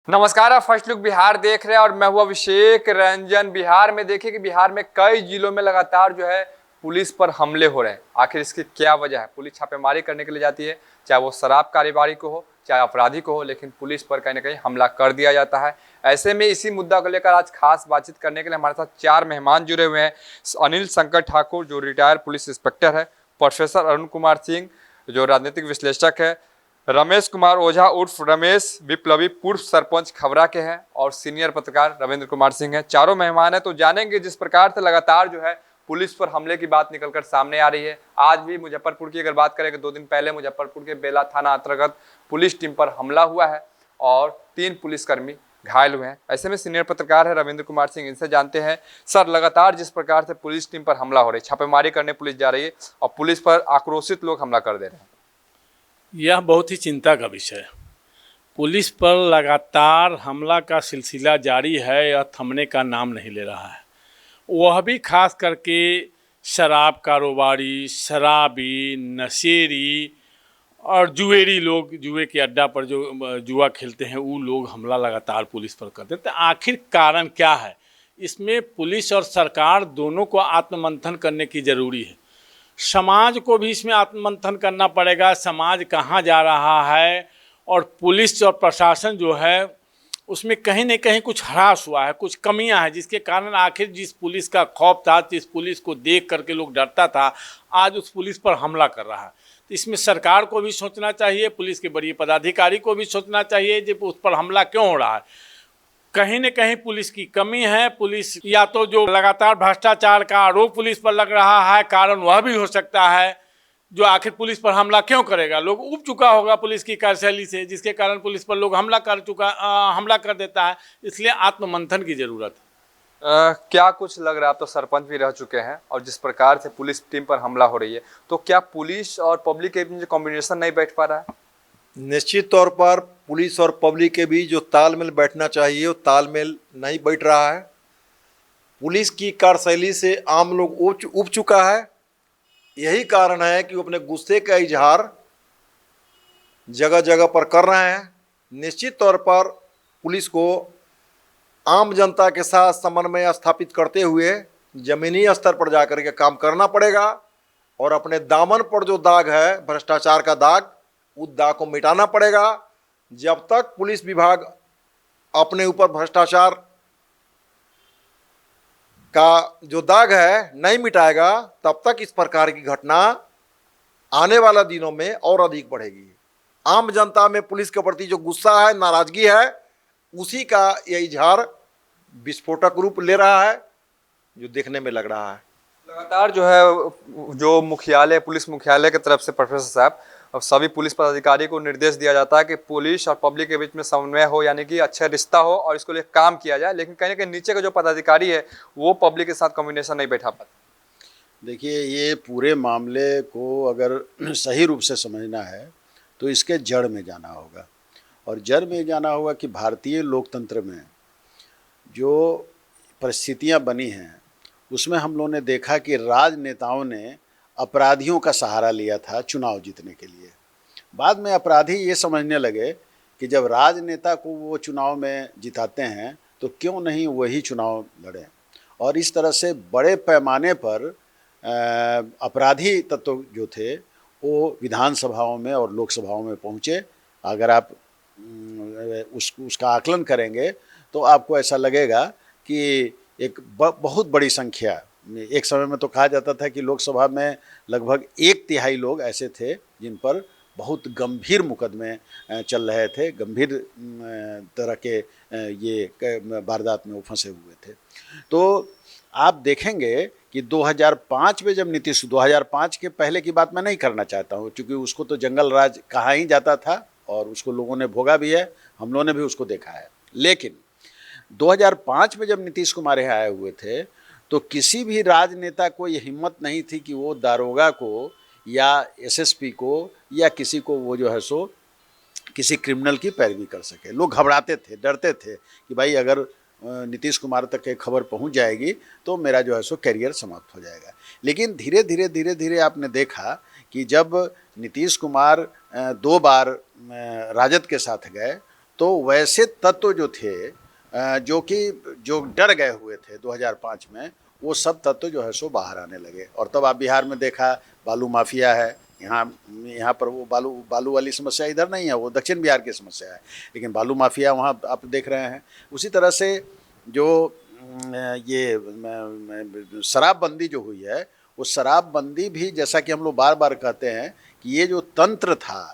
नमस्कार, आप first look Bihar देख रहे हैं और मैं हूं अभिषेक रंजन। बिहार में देखिए कि बिहार में कई जिलों में लगातार जो है पुलिस पर हमले हो रहे हैं। आखिर इसकी क्या वजह है? पुलिस छापेमारी करने के लिए जाती है, चाहे वो शराब कारोबारी को हो चाहे अपराधी को हो, लेकिन पुलिस पर कहीं ना कहीं हमला कर दिया जाता है। ऐसे में इसी मुद्दा को लेकर आज खास बातचीत करने के लिए हमारे साथ 4 मेहमान जुड़े हुए हैं। अनिल शंकर ठाकुर जो रिटायर्ड पुलिस इंस्पेक्टर है, प्रोफेसर अरुण कुमार सिंह जो राजनीतिक विश्लेषक है, रमेश कुमार ओझा उर्फ रमेश विप्लवी पूर्व सरपंच खबरा के हैं, और सीनियर पत्रकार रविंद्र कुमार सिंह हैं। चारों मेहमान हैं। तो जानेंगे जिस प्रकार से लगातार जो है पुलिस पर हमले की बात निकलकर सामने आ रही है। आज भी मुजफ्फरपुर की अगर बात करें कि 2 दिन पहले मुजफ्फरपुर के बेला थाना अंतर्गत पुलिस टीम पर हमला हुआ है और 3 पुलिसकर्मी घायल हुए हैं। ऐसे में सीनियर पत्रकार है रविंद्र कुमार सिंह, इनसे जानते हैं सर, लगातार जिस प्रकार से पुलिस टीम पर हमला हो रही है, छापेमारी करने पुलिस जा रही है और पुलिस पर आक्रोशित लोग हमला कर दे रहे हैं, यह बहुत ही चिंता का विषय है। पुलिस पर लगातार हमला का सिलसिला जारी है, यह थमने का नाम नहीं ले रहा है। वह भी खास करके शराब कारोबारी, शराबी, नशेड़ी और जुएरी लोग, जुए के अड्डा पर जो जुआ खेलते हैं वो लोग हमला लगातार पुलिस पर करते हैं। तो आखिर कारण क्या है? इसमें पुलिस और सरकार दोनों को आत्ममंथन करने की ज़रूरी है। समाज को भी इसमें आत्ममंथन करना पड़ेगा, समाज कहाँ जा रहा है, और पुलिस और प्रशासन जो है उसमें कहीं न कहीं कुछ ह्रास हुआ है, कुछ कमियां हैं, जिसके कारण आखिर जिस पुलिस का खौफ था, जिस पुलिस को देख करके लोग डरता था, आज उस पुलिस पर हमला कर रहा है। तो इसमें सरकार को भी सोचना चाहिए, पुलिस के बड़े पदाधिकारी को भी सोचना चाहिए कि उस पर हमला क्यों हो रहा है। कहीं न कहीं पुलिस की कमी है। पुलिस या तो जो लगातार भ्रष्टाचार का आरोप पुलिस पर लग रहा है, कारण वह भी हो सकता है जो आखिर पुलिस पर हमला क्यों करेगा। लोग उब चुका होगा पुलिस की कार्यशैली से, जिसके कारण पुलिस पर लोग हमला कर देता है। इसलिए आत्ममंथन की जरूरत है। क्या कुछ लग रहा है? आप तो सरपंच भी रह चुके हैं और जिस प्रकार से पुलिस टीम पर हमला हो रही है, तो क्या पुलिस और पब्लिक के बीच कॉम्बिनेशन नहीं बैठ पा रहा है? निश्चित तौर पर पुलिस और पब्लिक के बीच जो तालमेल बैठना चाहिए वो तालमेल नहीं बैठ रहा है। पुलिस की कार्यशैली से आम लोग उब चुका है। यही कारण है कि वो अपने गुस्से का इजहार जगह जगह पर कर रहे हैं। निश्चित तौर पर पुलिस को आम जनता के साथ समन्वय स्थापित करते हुए जमीनी स्तर पर जाकर के काम करना पड़ेगा और अपने दामन पर जो दाग है भ्रष्टाचार का दाग, उस दाग को मिटाना पड़ेगा। जब तक पुलिस विभाग अपने ऊपर भ्रष्टाचार का जो दाग है नहीं मिटाएगा, तब तक इस प्रकार की घटना आने वाला दिनों में और अधिक बढ़ेगी। आम जनता में पुलिस के प्रति जो गुस्सा है, नाराजगी है, उसी का यह इजहार विस्फोटक रूप ले रहा है, जो देखने में लग रहा है। लगातार जो है जो मुख्यालय, पुलिस मुख्यालय की तरफ से प्रोफेसर साहब और सभी पुलिस पदाधिकारी को निर्देश दिया जाता है कि पुलिस और पब्लिक के बीच में समन्वय हो, यानी कि अच्छा रिश्ता हो और इसको लिए काम किया जाए, लेकिन कहीं ना कहीं नीचे का जो पदाधिकारी है वो पब्लिक के साथ कॉम्बिनेशन नहीं बैठा पाता। देखिए, ये पूरे मामले को अगर सही रूप से समझना है तो इसके जड़ में जाना होगा, और जड़ में जाना होगा कि भारतीय लोकतंत्र में जो परिस्थितियां बनी हैं उसमें हम लोगों ने देखा कि राजनेताओं ने अपराधियों का सहारा लिया था चुनाव जीतने के लिए। बाद में अपराधी ये समझने लगे कि जब राजनेता को वो चुनाव में जिताते हैं तो क्यों नहीं वही चुनाव लड़ें, और इस तरह से बड़े पैमाने पर अपराधी तत्व जो थे वो विधानसभाओं में और लोकसभाओं में पहुँचे। अगर आप उसका आकलन करेंगे तो आपको ऐसा लगेगा कि एक बहुत बड़ी संख्या, एक समय में तो कहा जाता था कि लोकसभा में लगभग 1/3 लोग ऐसे थे जिन पर बहुत गंभीर मुकदमे चल रहे थे, गंभीर तरह के ये वारदात में वो फंसे हुए थे। तो आप देखेंगे कि 2005 में जब 2005 के पहले की बात मैं नहीं करना चाहता हूँ, क्योंकि उसको तो जंगल राज कहा ही जाता था और उसको लोगों ने भोगा भी है, हम लोगों ने भी उसको देखा है। लेकिन 2005 में जब नीतीश कुमार यहाँ आए हुए थे तो किसी भी राजनेता को ये हिम्मत नहीं थी कि वो दारोगा को या एसएसपी को या किसी को वो जो है सो किसी क्रिमिनल की पैरवी कर सके। लोग घबराते थे, डरते थे कि भाई अगर नीतीश कुमार तक एक खबर पहुंच जाएगी तो मेरा जो है सो करियर समाप्त हो जाएगा। लेकिन धीरे धीरे आपने देखा कि जब नीतीश कुमार 2 बार राजद के साथ गए तो वैसे तत्व जो थे जो डर गए हुए थे 2005 में, वो सब तत्व जो है सो बाहर आने लगे। और तब आप बिहार में देखा बालू माफिया है, यहाँ पर वो बालू वाली समस्या इधर नहीं है, वो दक्षिण बिहार की समस्या है, लेकिन बालू माफिया वहाँ आप देख रहे हैं। उसी तरह से जो ये शराबबंदी जो हुई है, वो शराबबंदी भी जैसा कि हम लोग बार बार कहते हैं कि ये जो तंत्र था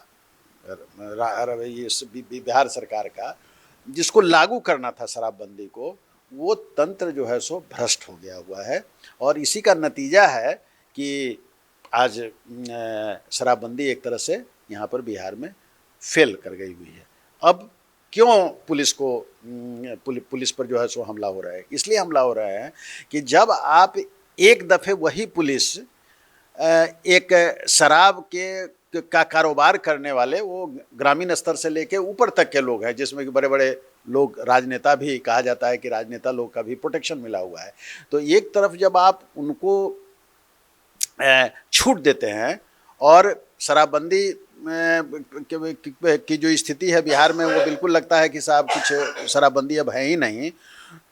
ये बिहार सरकार का, जिसको लागू करना था शराबबंदी को, वो तंत्र जो है सो भ्रष्ट हो गया हुआ है। और इसी का नतीजा है कि आज शराबबंदी एक तरह से यहाँ पर बिहार में फेल कर गई हुई है। अब क्यों पुलिस पर जो है सो हमला हो रहा है? इसलिए हमला हो रहा है कि जब आप एक दफ़े वही पुलिस एक शराब का कारोबार करने वाले, वो ग्रामीण स्तर से लेके ऊपर तक के लोग हैं, जिसमें कि बड़े बड़े लोग, राजनेता भी कहा जाता है कि राजनेता लोग का भी प्रोटेक्शन मिला हुआ है। तो एक तरफ जब आप उनको छूट देते हैं और शराबबंदी की जो स्थिति है बिहार में, वो बिल्कुल लगता है कि साहब कुछ शराबबंदी अब है ही नहीं,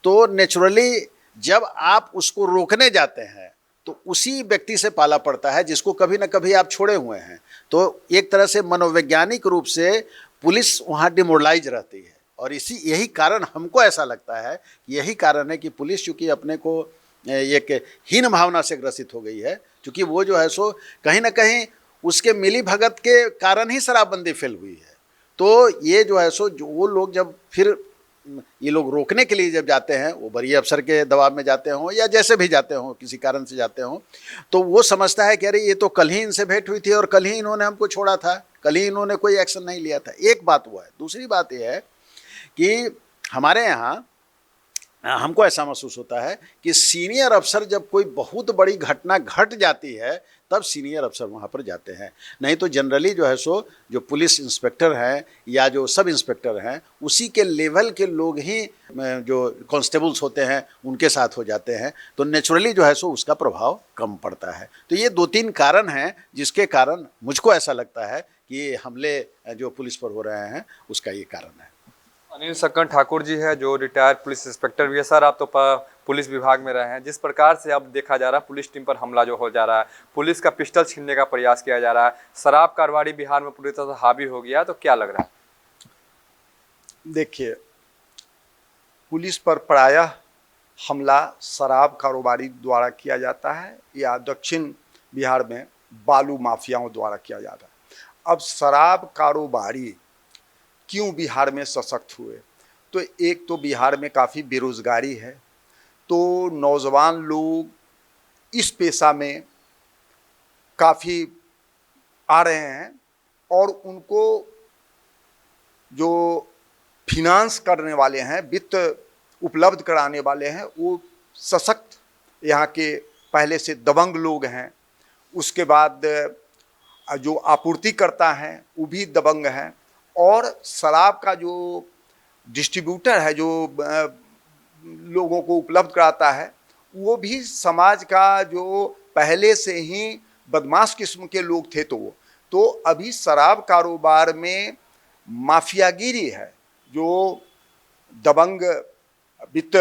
तो नेचुरली जब आप उसको रोकने जाते हैं तो उसी व्यक्ति से पाला पड़ता है जिसको कभी ना कभी आप छोड़े हुए हैं। तो एक तरह से मनोवैज्ञानिक रूप से पुलिस वहाँ डिमोरलाइज रहती है। और यही कारण हमको ऐसा लगता है कि यही कारण है कि पुलिस चूँकि अपने को एक हीन भावना से ग्रसित हो गई है, क्योंकि वो जो है सो कहीं ना कहीं उसके मिली भगत के कारण ही शराबबंदी फेल हुई है। तो ये जो है सो जो वो लोग जब फिर ये लोग रोकने के लिए जब जाते हैं, वो बड़ी अफसर के दबाव में जाते हों या जैसे भी जाते हों, किसी कारण से जाते हों, तो वो समझता है कि अरे ये तो कल ही इनसे भेंट हुई थी और कल ही इन्होंने हमको छोड़ा था, कल ही इन्होंने कोई एक्शन नहीं लिया था। एक बात हुआ है। दूसरी बात यह है कि हमारे यहाँ हमको ऐसा महसूस होता है कि सीनियर अफसर जब कोई बहुत बड़ी घटना घट जाती है तब सीनियर अफसर वहाँ पर जाते हैं, नहीं तो जनरली जो है सो जो पुलिस इंस्पेक्टर हैं या जो सब इंस्पेक्टर हैं उसी के लेवल के लोग ही जो कांस्टेबल्स होते हैं उनके साथ हो जाते हैं। तो नेचुरली जो है सो उसका प्रभाव कम पड़ता है। तो ये 2-3 कारण हैं जिसके कारण मुझको ऐसा लगता है कि ये हमले जो पुलिस पर हो रहे हैं उसका ये कारण है। अनिल सक्कन ठाकुर जी है जो रिटायर्ड पुलिस इंस्पेक्टर भी है। सर, आप तो पुलिस विभाग में रहे हैं, जिस प्रकार से अब देखा जा रहा है पुलिस टीम पर हमला जो हो जा रहा है, पुलिस का पिस्टल छीनने का प्रयास किया जा रहा है, शराब कारोबारी बिहार में पूरी तरह से हावी हो गया, तो क्या लग रहा है? देखिए, पुलिस पर प्रायः हमला शराब कारोबारी द्वारा किया जाता है या दक्षिण बिहार में बालू माफियाओं द्वारा किया जाता है। अब शराब कारोबारी क्यों बिहार में सशक्त हुए? तो एक तो बिहार में काफ़ी बेरोजगारी है, तो नौजवान लोग इस पेशा में काफ़ी आ रहे हैं और उनको जो फिनांस करने वाले हैं, वित्त उपलब्ध कराने वाले हैं, वो सशक्त यहाँ के पहले से दबंग लोग हैं। उसके बाद जो आपूर्तिकर्ता हैं वो भी दबंग हैं और शराब का जो डिस्ट्रीब्यूटर है जो लोगों को उपलब्ध कराता है वो भी समाज का जो पहले से ही बदमाश किस्म के लोग थे। तो अभी शराब कारोबार में माफियागिरी है, जो दबंग वित्त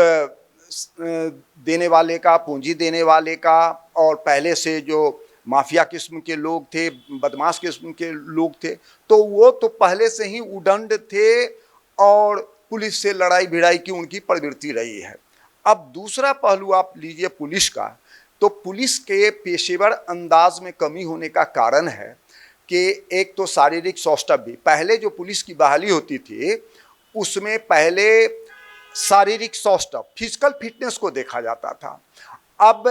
देने वाले का, पूंजी देने वाले का और पहले से जो माफिया किस्म के लोग थे, बदमाश किस्म के लोग थे, तो वो तो पहले से ही उदंड थे और पुलिस से लड़ाई भिड़ाई की उनकी प्रवृत्ति रही है। अब दूसरा पहलू आप लीजिए पुलिस का, तो पुलिस के पेशेवर अंदाज में कमी होने का कारण है कि एक तो शारीरिक सौष्ठव भी, पहले जो पुलिस की बहाली होती थी उसमें पहले शारीरिक सौष्ठव, फिजिकल फिटनेस को देखा जाता था। अब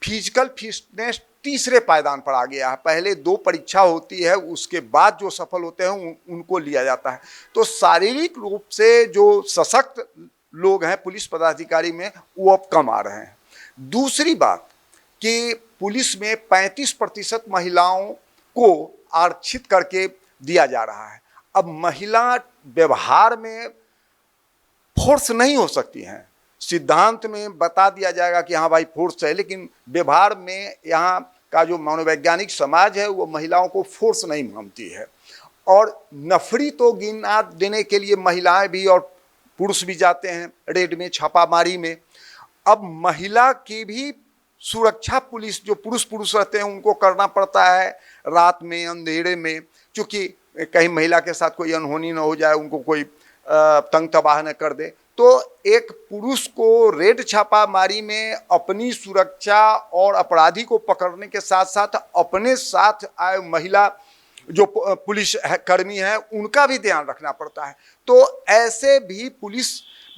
फिजिकल फिटनेस तीसरे पायदान पर आ गया है। पहले 2 परीक्षा होती है, उसके बाद जो सफल होते हैं उनको लिया जाता है। तो शारीरिक रूप से जो सशक्त लोग हैं पुलिस पदाधिकारी में वो अब कम आ रहे हैं। दूसरी बात कि पुलिस में 35% महिलाओं को आरक्षित करके दिया जा रहा है। अब महिला व्यवहार में फोर्स नहीं हो सकती हैं, सिद्धांत में बता दिया जाएगा कि हाँ भाई फोर्स है, लेकिन व्यवहार में यहाँ का जो मनोवैज्ञानिक समाज है वो महिलाओं को फोर्स नहीं मानती है। और नफरी तो गिना देने के लिए महिलाएं भी और पुरुष भी जाते हैं रेड में, छापामारी में। अब महिला की भी सुरक्षा पुलिस, जो पुरुष रहते हैं उनको करना पड़ता है रात में, अंधेरे में, क्योंकि कहीं महिला के साथ कोई अनहोनी न हो जाए, उनको कोई तंग तबाह न कर दे। तो एक पुरुष को रेड छापामारी में अपनी सुरक्षा और अपराधी को पकड़ने के साथ साथ अपने साथ आए महिला जो पुलिस कर्मी है उनका भी ध्यान रखना पड़ता है। तो ऐसे भी पुलिस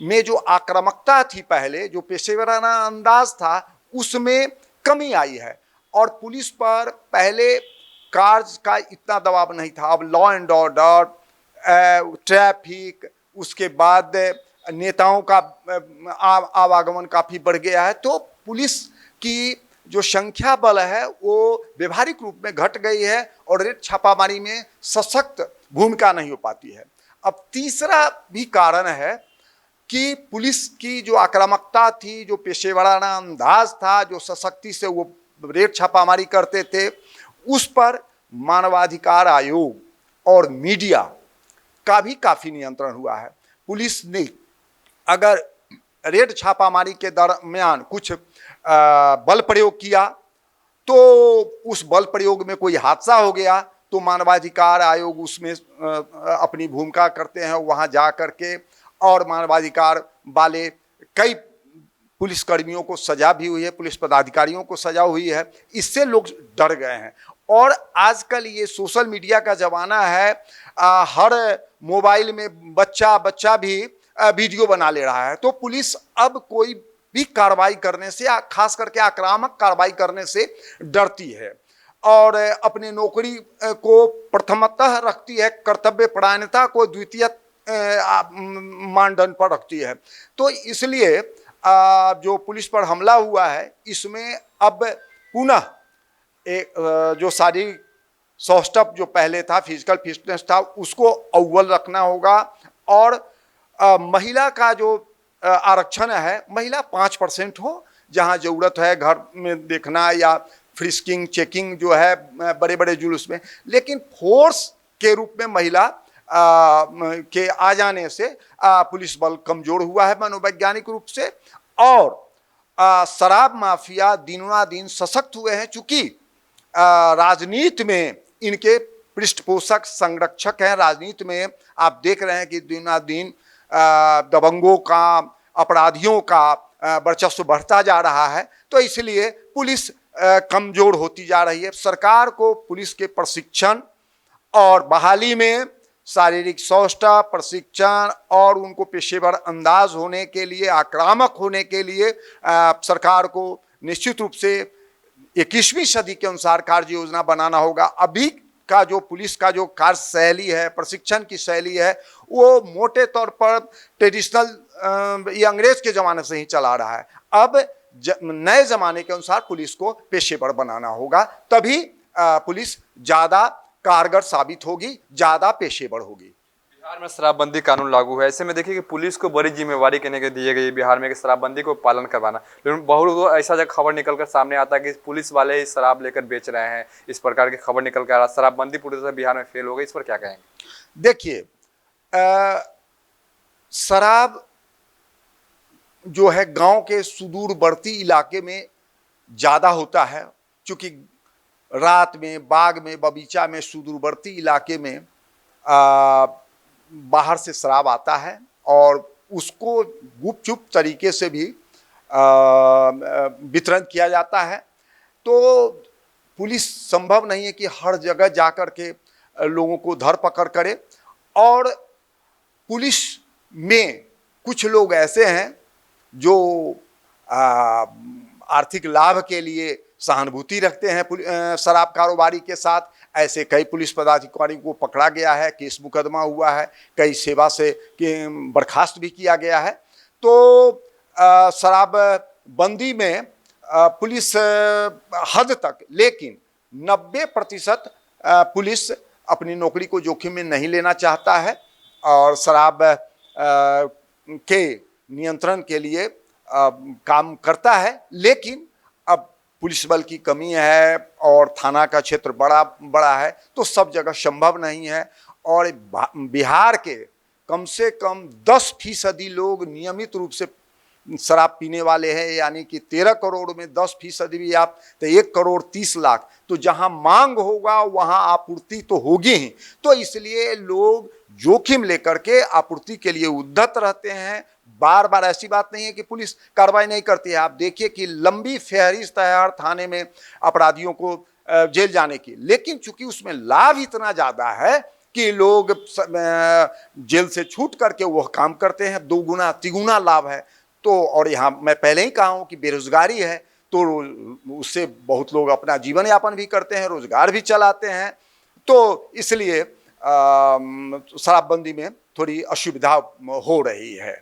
में जो आक्रामकता थी पहले, जो पेशेवराना अंदाज था, उसमें कमी आई है। और पुलिस पर पहले कार्य का इतना दबाव नहीं था, अब लॉ एंड ऑर्डर, ट्रैफिक, उसके बाद नेताओं का आवागमन काफ़ी बढ़ गया है। तो पुलिस की जो संख्या बल है वो व्यवहारिक रूप में घट गई है और रेड छापामारी में सशक्त भूमिका नहीं हो पाती है। अब तीसरा भी कारण है कि पुलिस की जो आक्रामकता थी, जो पेशेवराना अंदाज था, जो सशक्ति से वो रेड छापामारी करते थे, उस पर मानवाधिकार आयोग और मीडिया का भी काफ़ी नियंत्रण हुआ है। पुलिस ने अगर रेड छापामारी के दरमियान कुछ बल प्रयोग किया तो उस बल प्रयोग में कोई हादसा हो गया तो मानवाधिकार आयोग उसमें अपनी भूमिका करते हैं, वहाँ जा करके, और मानवाधिकार वाले कई पुलिसकर्मियों को सजा भी हुई है, पुलिस पदाधिकारियों को सजा हुई है। इससे लोग डर गए हैं। और आजकल ये सोशल मीडिया का ज़माना है, हर मोबाइल में बच्चा भी वीडियो बना ले रहा है। तो पुलिस अब कोई भी कार्रवाई करने से, खास करके आक्रामक कार्रवाई करने से डरती है और अपने नौकरी को प्रथमतः रखती है, कर्तव्य परायणता को द्वितीय मानदंड पर रखती है। तो इसलिए जो पुलिस पर हमला हुआ है इसमें अब पुनः एक जो शारीरिक सौष्ठव जो पहले था, फिजिकल फिटनेस था, उसको अव्वल रखना होगा। और महिला का जो आरक्षण है, महिला 5% हो, जहां जरूरत है घर में देखना या फ्रिस्किंग चेकिंग जो है बड़े बड़े जुलूस में, लेकिन फोर्स के रूप में महिला के आ जाने से पुलिस बल कमजोर हुआ है मनोवैज्ञानिक रूप से। और शराब माफिया दिनों-दिन सशक्त हुए हैं, चूंकि राजनीति में इनके पृष्ठपोषक संरक्षक हैं। राजनीति में आप देख रहे हैं कि दिनों-दिन दबंगों का, अपराधियों का वर्चस्व बढ़ता जा रहा है। तो इसलिए पुलिस कमजोर होती जा रही है। सरकार को पुलिस के प्रशिक्षण और बहाली में शारीरिक सौष्ठव, प्रशिक्षण और उनको पेशेवर अंदाज होने के लिए, आक्रामक होने के लिए सरकार को निश्चित रूप से 21वीं सदी के अनुसार कार्य योजना बनाना होगा। अभी का जो पुलिस का जो कार्य शैली है, प्रशिक्षण की शैली है, वो मोटे तौर पर ट्रेडिशनल ये अंग्रेज के ज़माने से ही चला रहा है। अब नए ज़माने के अनुसार पुलिस को पेशेवर बनाना होगा, तभी पुलिस ज़्यादा कारगर साबित होगी, ज़्यादा पेशेवर होगी। बिहार में शराबबंदी कानून लागू है, ऐसे में देखिए कि पुलिस को बड़ी जिम्मेवारी कहने के दिए गई बिहार में कि शराबबंदी को पालन करवाना। लेकिन बहुत ऐसा जब खबर निकलकर सामने आता है कि पुलिस वाले ही शराब लेकर बेच रहे हैं, इस प्रकार की खबर निकल कर आ रहा है, शराबबंदी पूरी तरह बिहार में फेल हो गई, इस पर क्या कहेंगे? देखिए, शराब जो है गांव के सुदूरवर्ती इलाके में ज़्यादा होता है, क्योंकि रात में बाग में, बगीचा में, सुदूरवर्ती इलाके में बाहर से शराब आता है और उसको गुपचुप तरीके से भी वितरण किया जाता है। तो पुलिस संभव नहीं है कि हर जगह जाकर के लोगों को धर पकड़ करे। और पुलिस में कुछ लोग ऐसे हैं जो आर्थिक लाभ के लिए सहानुभूति रखते हैं शराब कारोबारी के साथ। ऐसे कई पुलिस पदाधिकारियों को पकड़ा गया है, केस मुकदमा हुआ है, कई सेवा से बर्खास्त भी किया गया है। तो शराबबंदी में पुलिस हद तक, लेकिन 90% पुलिस अपनी नौकरी को जोखिम में नहीं लेना चाहता है और शराब के नियंत्रण के लिए काम करता है। लेकिन अब पुलिस बल की कमी है और थाना का क्षेत्र बड़ा है, तो सब जगह संभव नहीं है। और बिहार के कम से कम 10% लोग नियमित रूप से शराब पीने वाले हैं, यानी कि 13 करोड़ में 10% भी आप तो 1 करोड़ 30 लाख। तो जहां मांग होगा वहां आपूर्ति तो होगी ही, तो इसलिए लोग जोखिम लेकर के आपूर्ति के लिए उद्यत रहते हैं। बार बार ऐसी बात नहीं है कि पुलिस कार्रवाई नहीं करती है। आप देखिए कि लंबी फहरिस्त है हर थाने में अपराधियों को जेल जाने की, लेकिन चूंकि उसमें लाभ इतना ज़्यादा है कि लोग जेल से छूट करके वह काम करते हैं, 2 गुना 3 गुना लाभ है। तो और यहाँ मैं पहले ही कहा हूँ कि बेरोजगारी है, तो उससे बहुत लोग अपना जीवन यापन भी करते हैं, रोजगार भी चलाते हैं। तो इसलिए शराबबंदी में थोड़ी असुविधा हो रही है।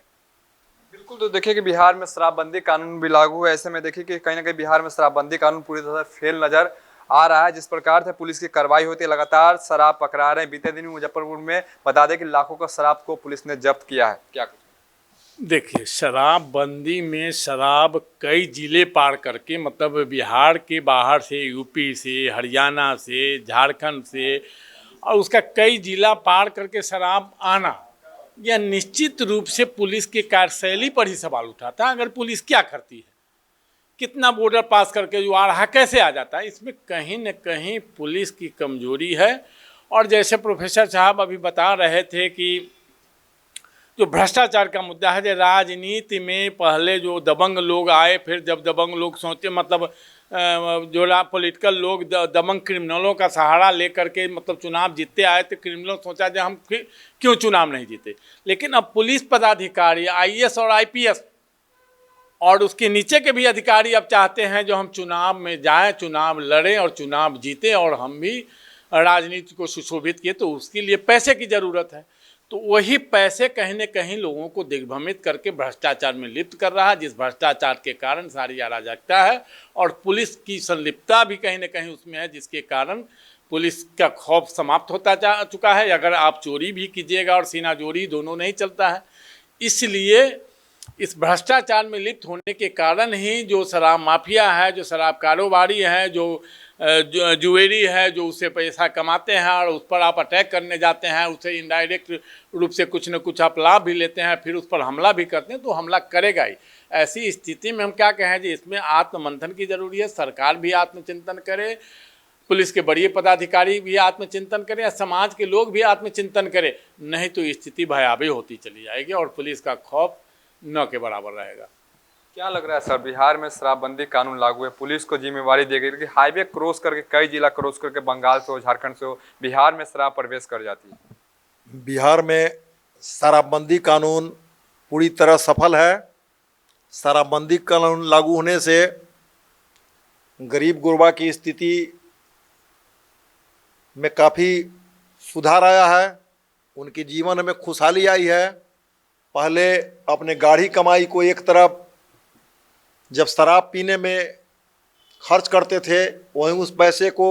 बिल्कुल, तो देखिए कि बिहार में शराबबंदी कानून भी लागू है। ऐसे में देखिए कि कहीं ना कहीं बिहार में शराबबंदी कानून पूरी तरह से फेल नजर आ रहा है। जिस प्रकार से पुलिस की कार्रवाई होती है, लगातार शराब पकड़ा रहे हैं। बीते दिन मुजफ्फरपुर में बता दें कि लाखों का शराब को पुलिस ने जब्त किया है। क्या देखिए, शराबबंदी में शराब कई जिले पार करके, मतलब बिहार के बाहर से, यूपी से, हरियाणा से, झारखंड से, और उसका कई जिला पार करके शराब आना, यह निश्चित रूप से पुलिस की कार्यशैली पर ही सवाल उठाता है। अगर पुलिस क्या करती है, कितना बॉर्डर पास करके जो आ रहा है कैसे आ जाता है, इसमें कहीं न कहीं पुलिस की कमजोरी है। और जैसे प्रोफेसर साहब अभी बता रहे थे कि जो भ्रष्टाचार का मुद्दा है, जो राजनीति में पहले जो दबंग लोग आए, फिर जब दबंग लोग सोचे, मतलब जो पॉलिटिकल लोग दबंग क्रिमिनलों का सहारा लेकर के मतलब चुनाव जीतते आए, तो क्रिमिनलों सोचा जो हम क्यों चुनाव नहीं जीते। लेकिन अब पुलिस पदाधिकारी, आईएएस और आईपीएस और उसके नीचे के भी अधिकारी अब चाहते हैं जो हम चुनाव में जाएं, चुनाव लड़ें और चुनाव जीतें, और हम भी राजनीति को सुशोभित किए। तो उसके लिए पैसे की ज़रूरत है। तो वही पैसे कहीं न कहीं लोगों को दिग्भ्रमित करके भ्रष्टाचार में लिप्त कर रहा है, जिस भ्रष्टाचार के कारण सारी अराजकता है और पुलिस की संलिप्तता भी कहीं न कहीं उसमें है, जिसके कारण पुलिस का खौफ समाप्त होता जा चुका है। अगर आप चोरी भी कीजिएगा और सीनाजोरी दोनों नहीं चलता है। इसलिए इस भ्रष्टाचार में लिप्त होने के कारण ही जो शराब माफिया है, जो शराब कारोबारी हैं, जो जुएरी है, जो उससे पैसा कमाते हैं और उस पर आप अटैक करने जाते हैं, उससे इनडायरेक्ट रूप से कुछ न कुछ आप लाभ भी लेते हैं, फिर उस पर हमला भी करते हैं, तो हमला करेगा ही। ऐसी स्थिति में हम क्या कहें जी, इसमें आत्ममंथन की जरूरी है। सरकार भी आत्मचिंतन करे, पुलिस के बड़े पदाधिकारी भी आत्मचिंतन करें, समाज के लोग भी आत्मचिंतन करें, नहीं तो स्थिति भयावह होती चली जाएगी और पुलिस का खौफ न के बराबर रहेगा। क्या लग रहा है सर, बिहार में शराबबंदी कानून लागू है, पुलिस को जिम्मेवारी दी गई कि हाईवे क्रॉस करके, कई जिला क्रॉस करके, बंगाल से हो, झारखंड से हो, बिहार में शराब प्रवेश कर जाती है। बिहार में शराबबंदी कानून पूरी तरह सफल है। शराबबंदी कानून लागू होने से गरीब गुरबा की स्थिति में काफ़ी सुधार आया है, उनके जीवन में खुशहाली आई है। पहले अपने गाढ़ी कमाई को एक तरफ जब शराब पीने में खर्च करते थे, वहीं उस पैसे को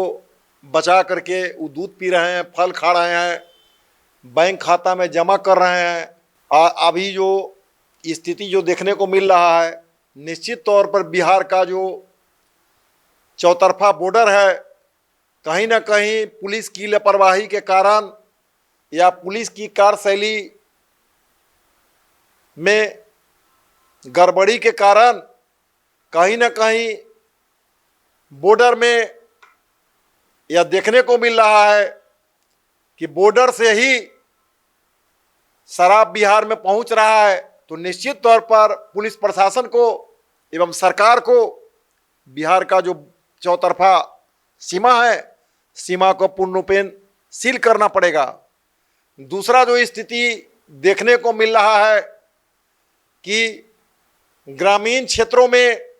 बचा करके वो दूध पी रहे हैं, फल खा रहे हैं, बैंक खाता में जमा कर रहे हैं। अभी जो स्थिति जो देखने को मिल रहा है, निश्चित तौर पर बिहार का जो चौतरफा बॉर्डर है, कहीं ना कहीं पुलिस की लापरवाही के कारण या पुलिस की कार्यशैली में गड़बड़ी के कारण कहीं ना कहीं बॉर्डर में यह देखने को मिल रहा है कि बॉर्डर से ही शराब बिहार में पहुंच रहा है। तो निश्चित तौर पर पुलिस प्रशासन को एवं सरकार को बिहार का जो चौतरफा सीमा है, सीमा को पूर्ण रूपेण सील करना पड़ेगा। दूसरा जो स्थिति देखने को मिल रहा है कि ग्रामीण क्षेत्रों में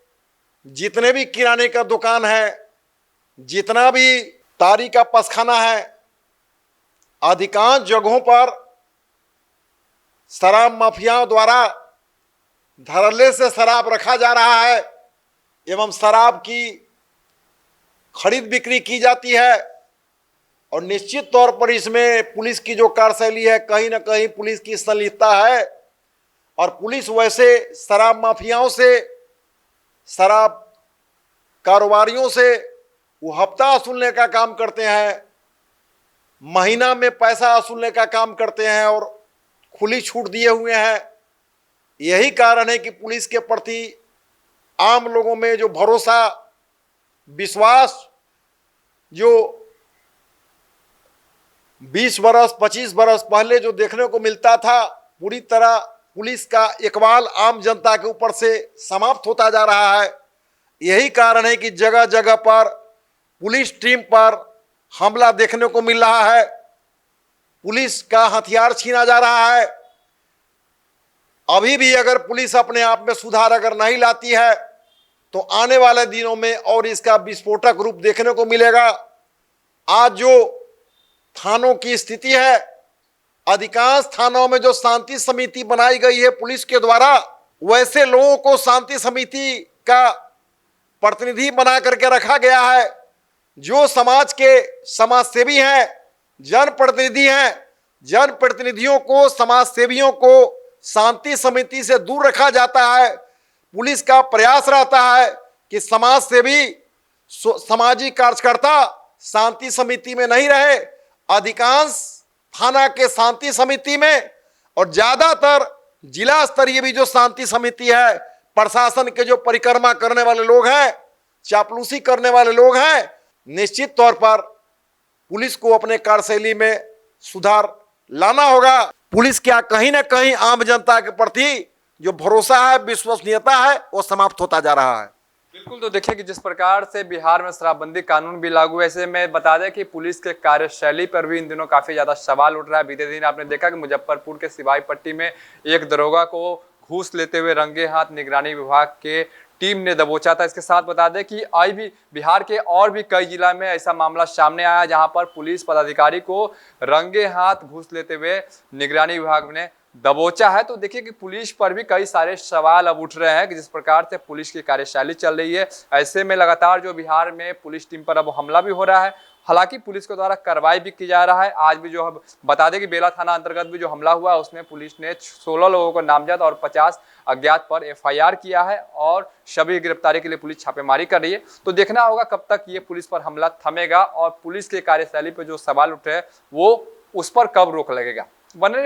जितने भी किराने का दुकान है, जितना भी तारी का पसखाना है, अधिकांश जगहों पर शराब माफियाओं द्वारा धड़ल्ले से शराब रखा जा रहा है एवं शराब की खरीद बिक्री की जाती है। और निश्चित तौर पर इसमें पुलिस की जो कार्यशैली है, कहीं ना कहीं पुलिस की संलिप्तता है और पुलिस वैसे शराब माफियाओं से, शराब कारोबारियों से वो हफ्ता वसूलने का काम करते हैं। महीना में पैसा वसूलने का काम करते हैं और खुली छूट दिए हुए हैं। यही कारण है कि पुलिस के प्रति आम लोगों में जो भरोसा, विश्वास, जो 20 बरस 25 बरस पहले जो देखने को मिलता था, पूरी तरह पुलिस का इकबाल आम जनता के ऊपर से समाप्त होता जा रहा है। यही कारण है कि जगह जगह पर पुलिस टीम पर हमला देखने को मिल रहा है, पुलिस का हथियार छीना जा रहा है। अभी भी अगर पुलिस अपने आप में सुधार अगर नहीं लाती है तो आने वाले दिनों में और इसका विस्फोटक रूप देखने को मिलेगा। आज जो थानों की स्थिति है, अधिकांश थानों में जो शांति समिति बनाई गई है पुलिस के द्वारा, वैसे लोगों को शांति समिति का प्रतिनिधि बना करके रखा गया है जो समाज के समाजसेवी हैं, जनप्रतिनिधि हैं। जनप्रतिनिधियों को, समाज सेवियों को शांति समिति से दूर रखा जाता है। पुलिस का प्रयास रहता है कि समाज सेवी, सामाजिक कार्यकर्ता शांति समिति में नहीं रहे, अधिकांश थाना के शांति समिति में, और ज्यादातर जिला स्तरीय भी जो शांति समिति है, प्रशासन के जो परिक्रमा करने वाले लोग हैं, चापलूसी करने वाले लोग हैं, निश्चित तौर पर पुलिस को अपने कार्यशैली में सुधार लाना होगा। पुलिस क्या कहीं ना कहीं आम जनता के प्रति जो भरोसा है, विश्वसनीयता है, वो समाप्त होता जा रहा है। बिल्कुल। तो देखिए कि जिस प्रकार से बिहार में शराबबंदी कानून भी लागू है, ऐसे में बता दें कि पुलिस के कार्यशैली पर भी इन दिनों काफी ज्यादा सवाल उठ रहा है। बीते दिन आपने देखा कि मुजफ्फरपुर के सिपाही पट्टी में एक दरोगा को घूस लेते हुए रंगे हाथ निगरानी विभाग के टीम ने दबोचा था। इसके साथ बता दें कि आज भी बिहार के और भी कई जिला में ऐसा मामला सामने आया जहां पर पुलिस पदाधिकारी को रंगे हाथ घूस लेते हुए निगरानी विभाग ने दबोचा है। तो देखिए कि पुलिस पर भी कई सारे सवाल अब उठ रहे हैं कि जिस प्रकार से पुलिस की कार्यशैली चल रही है, ऐसे में लगातार जो बिहार में पुलिस टीम पर अब हमला भी हो रहा है। हालांकि पुलिस के द्वारा कार्रवाई भी की जा रहा है। आज भी जो बता दें कि बेला थाना अंतर्गत भी जो हमला हुआ उसमें पुलिस ने 16 लोगों को नामजद और 50 अज्ञात पर FIR किया है और सभी गिरफ्तारी के लिए पुलिस छापेमारी कर रही है। तो देखना होगा कब तक ये पुलिस पर हमला थमेगा और पुलिस के कार्यशैली पर जो सवाल उठ रहे हैं वो उस पर कब रोक लगेगा। बने